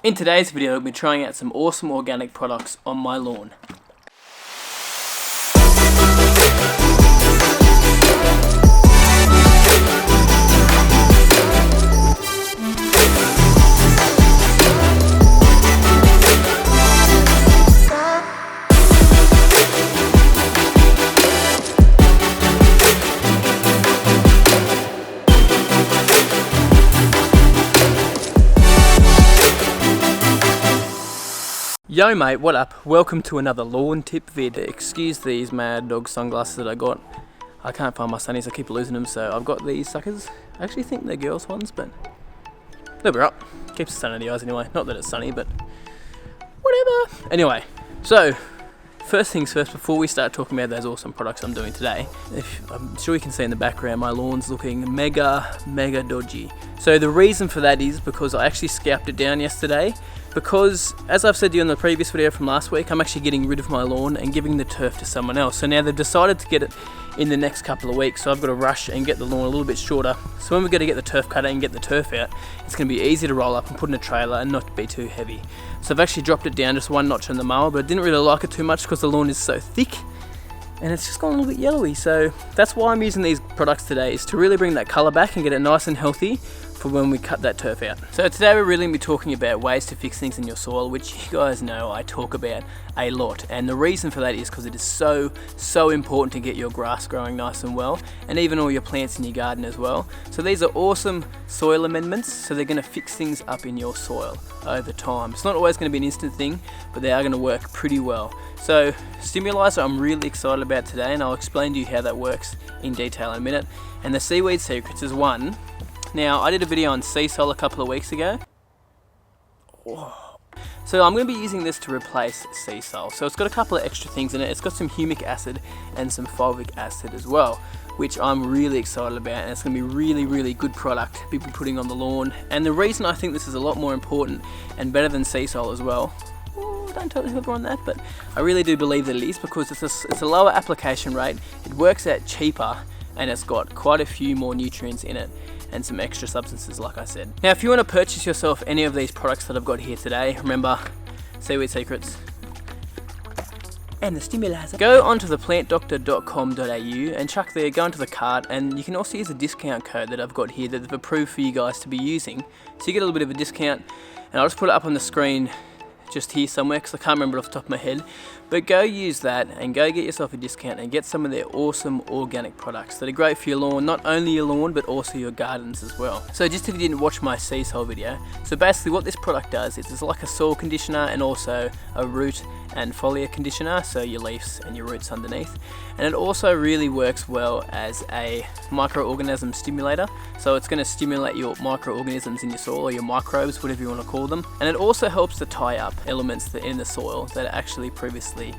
In today's video, we'll be trying out some awesome organic products on my lawn. Yo mate, what up? Welcome to another lawn tip vid. Excuse these mad dog sunglasses that I got. I can't find my sunnies, I keep losing them, so I've got these suckers. I actually think they're girls' ones, but they'll be right. Keeps the sun in the eyes anyway. Not that it's sunny, but whatever. Anyway, so first things first, before we start talking about those awesome products I'm doing today, I'm sure you can see in the background my lawn's looking mega dodgy. So the reason for that is because I actually scalped it down yesterday. Because, as I've said to you in the previous video from last week, I'm actually getting rid of my lawn and giving the turf to someone else. So now they've decided to get it in the next couple of weeks, so I've got to rush and get the lawn a little bit shorter. So when we go to get the turf cutter and get the turf out, it's going to be easy to roll up and put in a trailer and not be too heavy. So I've actually dropped it down just one notch on the mower, but I didn't really like it too much because the lawn is so thick and it's just gone a little bit yellowy. So that's why I'm using these products today, is to really bring that colour back and get it nice and healthy for when we cut that turf out. So today we're really going to be talking about ways to fix things in your soil, which you guys know I talk about a lot, and the reason for that is because it is so important to get your grass growing nice and well, and even all your plants in your garden as well. So these are awesome soil amendments, so they're going to fix things up in your soil over time. It's not always going to be an instant thing, but they are going to work pretty well. So stimulizer I'm really excited about today, and I'll explain to you how that works in detail in a minute. And the seaweed secrets is one. Now, I did a video on seasol a couple of weeks ago. So I'm going to be using this to replace seasol. So it's got a couple of extra things in it. It's got some humic acid and some fulvic acid as well, which I'm really excited about, and it's going to be really good product to be putting on the lawn. And the reason I think this is a lot more important and better than seasol as well, don't tell everyone that, but I really do believe that it is, because it's a lower application rate, it works out cheaper, and it's got quite a few more nutrients in it and some extra substances, like I said. Now, if you want to purchase yourself any of these products that I've got here today, remember, Seaweed Secrets and the stimulizer, go onto theplantdoctor.com.au and chuck there, go into the cart, and you can also use a discount code that I've got here that they've approved for you guys to be using. So you get a little bit of a discount, and I'll just put it up on the screen just here somewhere because I can't remember it off the top of my head. But go use that and go get yourself a discount and get some of their awesome organic products that are great for your lawn, not only your lawn but also your gardens as well. So just if you didn't watch my seasol video, so basically what this product does is it's like a soil conditioner and also a root and foliar conditioner, so your leaves and your roots underneath. And it also really works well as a microorganism stimulator, so it's going to stimulate your microorganisms in your soil, or your microbes, whatever you want to call them. And it also helps to tie up elements that are in the soil that are actually previously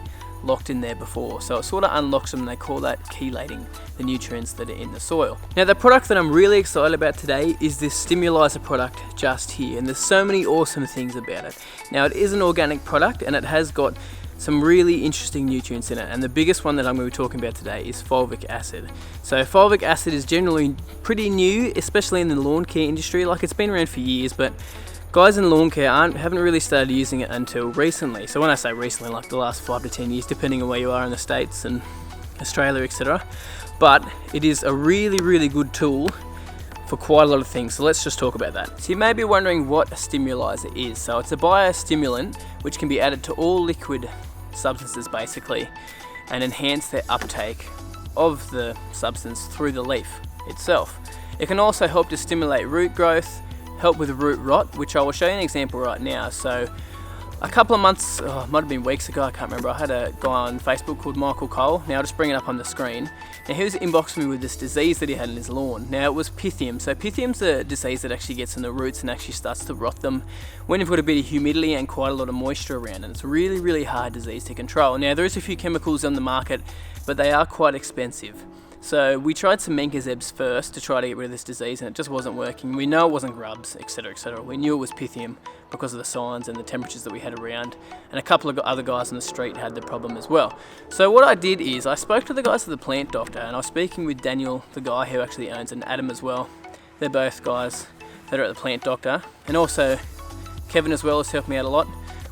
locked in there before, so it sort of unlocks them, and they call that chelating the nutrients that are in the soil. Now, the product that I'm really excited about today is this stimulizer product just here, and there's so many awesome things about it. Now, it is an organic product and it has got some really interesting nutrients in it, and the biggest one that I'm going to be talking about today is fulvic acid. So fulvic acid is generally pretty new, especially in the lawn care industry. Like, it's been around for years, but guys in lawn care haven't really started using it until recently. So when I say recently, like the last 5 to 10 years, depending on where you are in the States and Australia, etc. But it is a really good tool for quite a lot of things, so let's just talk about that. So you may be wondering what a stimulizer is. So it's a biostimulant which can be added to all liquid substances basically, and enhance their uptake of the substance through the leaf itself. It can also help to stimulate root growth, help with root rot, which I will show you an example right now. So a couple of months, might have been weeks ago, I can't remember, I had a guy on Facebook called Michael Cole. Now I'll just bring it up on the screen. Now he was inboxing me with this disease that he had in his lawn. Now it was Pythium. So Pythium's a disease that actually gets in the roots and actually starts to rot them when you've got a bit of humidity and quite a lot of moisture around, and it's a really hard disease to control. Now there is a few chemicals on the market, but they are quite expensive. So we tried some mancozebs first to try to get rid of this disease, and it just wasn't working. We know it wasn't grubs, etc. We knew it was Pythium because of the signs and the temperatures that we had around, and a couple of other guys on the street had the problem as well. So what I did is I spoke to the guys at the Plant Doctor, and I was speaking with Daniel, the guy who actually owns, and Adam as well. They're both guys that are at the Plant Doctor, and also Kevin as well has helped me out a lot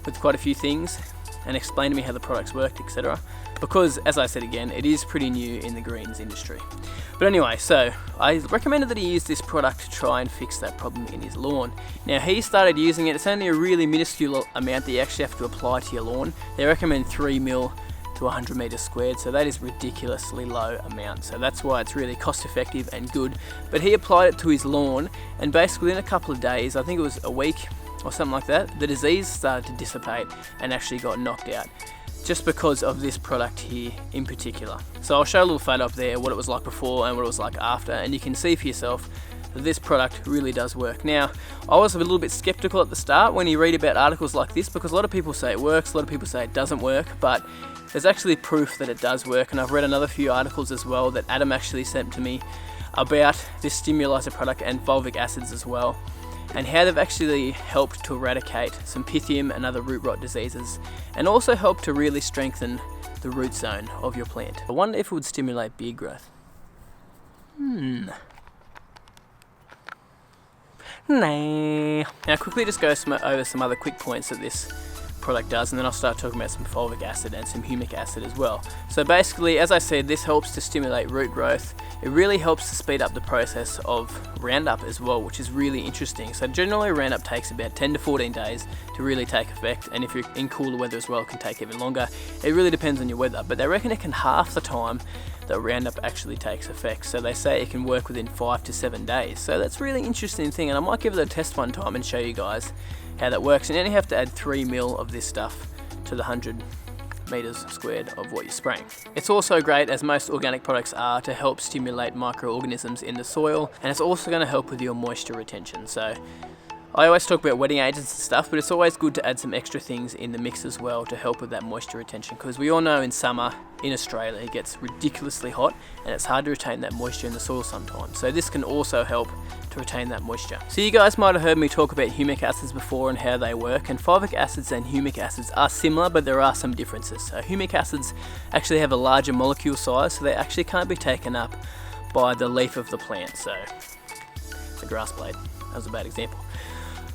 with quite a few things and explained to me how the products worked, etc. Because, as I said again, it is pretty new in the greens industry. But anyway, so I recommended that he use this product to try and fix that problem in his lawn. Now he started using it. It's only a really minuscule amount that you actually have to apply to your lawn. They recommend 3 mil to 100 meters squared, so that is ridiculously low amount. So that's why it's really cost effective and good. But he applied it to his lawn, and basically in a couple of days, I think it was a week or something like that, the disease started to dissipate and actually got knocked out, just because of this product here in particular. So I'll show a little photo up there what it was like before and what it was like after, and you can see for yourself that this product really does work. Now, I was a little bit skeptical at the start when you read about articles like this, because a lot of people say it works, a lot of people say it doesn't work, but there's actually proof that it does work. And I've read another few articles as well that Adam actually sent to me about this stimulizer product and fulvic acids as well, and how they've actually helped to eradicate some pythium and other root rot diseases, and also help to really strengthen the root zone of your plant. I wonder if it would stimulate beard growth. Nah. Now quickly just go over some other quick points that this product does, and then I'll start talking about some fulvic acid and some humic acid as well. So basically, as I said, this helps to stimulate root growth. It really helps to speed up the process of Roundup as well, which is really interesting. So generally Roundup takes about 10 to 14 days to really take effect, and if you're in cooler weather as well, it can take even longer. It really depends on your weather, but they reckon it can half the time that Roundup actually takes effect. So they say it can work within 5 to 7 days. So that's a really interesting thing, and I might give it a test one time and show you guys how that works. And then you have to add 3 mil of this stuff to the 100 meters squared of what you're spraying. It's also great, as most organic products are, to help stimulate microorganisms in the soil, and it's also going to help with your moisture retention. So I always talk about wetting agents and stuff, but it's always good to add some extra things in the mix as well to help with that moisture retention, because we all know in summer in Australia it gets ridiculously hot and it's hard to retain that moisture in the soil sometimes. So this can also help to retain that moisture. So you guys might have heard me talk about humic acids before and how they work, and fulvic acids and humic acids are similar, but there are some differences. So humic acids actually have a larger molecule size, so they actually can't be taken up by the leaf of the plant. So the grass blade, that was a bad example.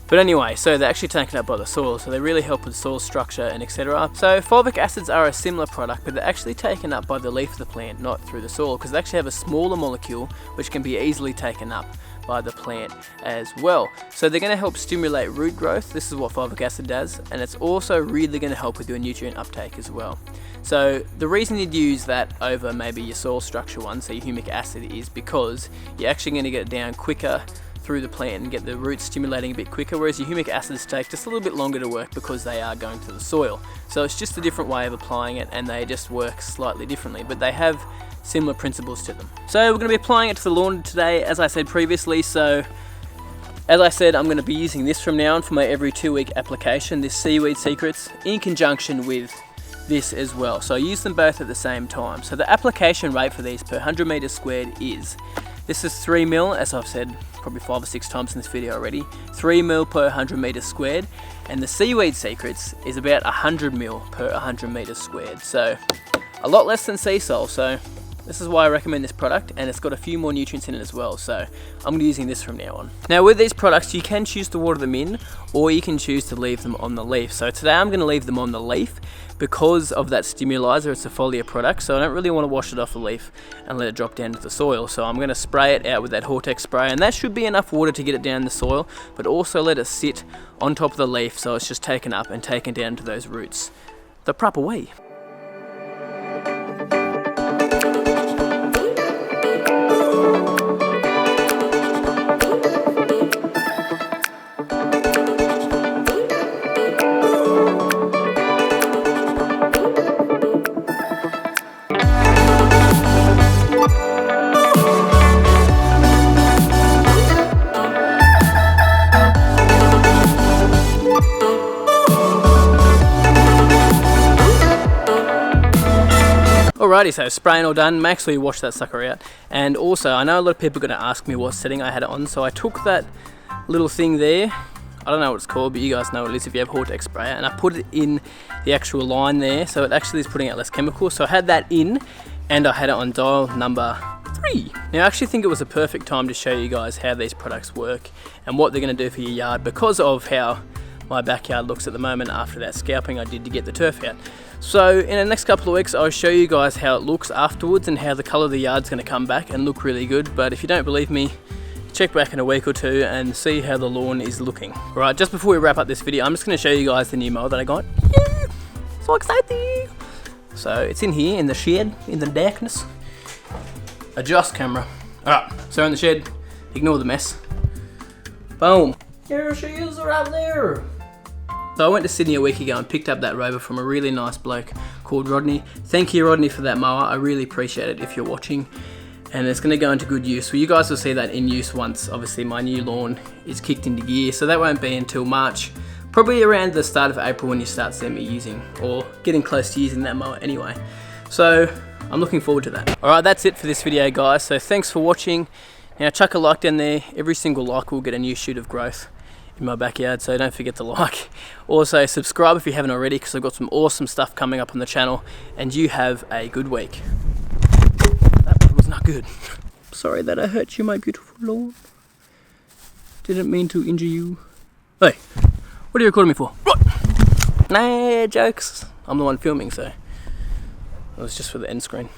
But anyway, so they're actually taken up by the soil, so they really help with soil structure and etc. So fulvic acids are a similar product, but they're actually taken up by the leaf of the plant, not through the soil, because they actually have a smaller molecule which can be easily taken up by the plant as well. So they're going to help stimulate root growth. This is what fulvic acid does, and it's also really going to help with your nutrient uptake as well. So the reason you'd use that over maybe your soil structure one, so your humic acid, is because you're actually going to get it down quicker through the plant and get the roots stimulating a bit quicker, whereas your humic acids take just a little bit longer to work because they are going to the soil. So it's just a different way of applying it, and they just work slightly differently, but they have similar principles to them. So we're going to be applying it to the lawn today, as I said previously. So as I said, I'm going to be using this from now on for my every 2-week application, this Seaweed Secrets, in conjunction with this as well. So I use them both at the same time. So the application rate for these per 100 meters squared is, this is 3 mil, as I've said probably 5 or 6 times in this video already, 3 mil per 100 meters squared, and the Seaweed Secrets is about 100 mil per 100 meters squared. So a lot less than seasol. So this is why I recommend this product, and it's got a few more nutrients in it as well. So I'm going to be using this from now on. Now with these products, you can choose to water them in, or you can choose to leave them on the leaf. So today I'm going to leave them on the leaf because of that stimulizer. It's a foliar product, so I don't really want to wash it off the leaf and let it drop down to the soil. So I'm going to spray it out with that Hortex spray, and that should be enough water to get it down in the soil, but also let it sit on top of the leaf so it's just taken up and taken down to those roots the proper way. Alrighty, so spraying all done. Make sure you wash that sucker out. And also, I know a lot of people are going to ask me what setting I had it on, so I took that little thing there, I don't know what it's called, but you guys know what it is if you have Hortex sprayer, and I put it in the actual line there, so it actually is putting out less chemicals. So I had that in, and I had it on dial number 3. Now I actually think it was a perfect time to show you guys how these products work and what they're going to do for your yard, because of how my backyard looks at the moment after that scalping I did to get the turf out. So in the next couple of weeks I'll show you guys how it looks afterwards and how the colour of the yard's going to come back and look really good. But if you don't believe me, check back in a week or two and see how the lawn is looking. Alright, just before we wrap up this video, I'm just going to show you guys the new mower that I got. Yeah, so exciting! So it's in here, in the shed, in the darkness. Adjust camera. Alright, so in the shed, ignore the mess. Boom! There she is right there! So I went to Sydney a week ago and picked up that rover from a really nice bloke called Rodney. Thank you, Rodney, for that mower. I really appreciate it if you're watching. And it's going to go into good use. Well, you guys will see that in use once obviously my new lawn is kicked into gear. So that won't be until March, probably around the start of April when you start seeing me using, or getting close to using that mower anyway. So I'm looking forward to that. Alright, that's it for this video, guys. So thanks for watching. Now chuck a like down there. Every single like will get a new shoot of growth in my backyard, so don't forget to like. Also subscribe if you haven't already, because I've got some awesome stuff coming up on the channel. And you have a good week. That was not good. Sorry that I hurt you, my beautiful lawn. Didn't mean to injure you. Hey, what are you recording me for? What? Nah, jokes. I'm the one filming, so it was just for the end screen.